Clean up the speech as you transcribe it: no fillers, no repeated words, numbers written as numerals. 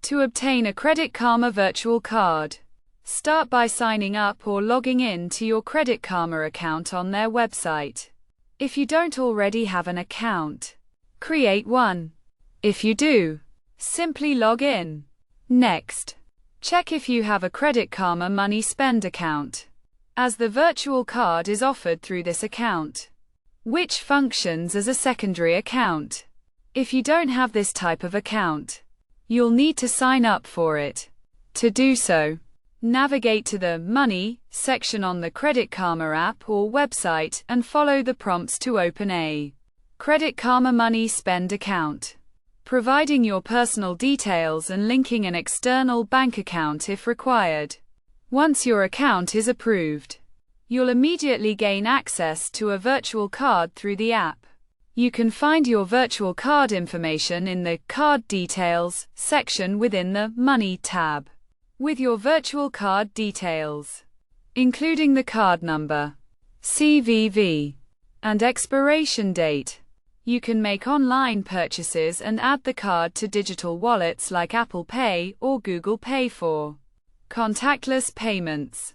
To obtain a Credit Karma virtual card, start by signing up or logging in to your Credit Karma account on their website. If you don't already have an account, create one. If you do, simply log in. Next, check if you have a Credit Karma Money Spend account, as the virtual card is offered through this account, which functions as a secondary account. If you don't have this type of account, you'll need to sign up for it. To do so, navigate to the Money section on the Credit Karma app or website and follow the prompts to open a Credit Karma Money Spend account, providing your personal details and linking an external bank account if required. Once your account is approved, you'll immediately gain access to a virtual card through the app. You can find your virtual card information in the Card Details section within the Money tab. With your virtual card details, including the card number, CVV, and expiration date, you can make online purchases and add the card to digital wallets like Apple Pay or Google Pay for contactless payments.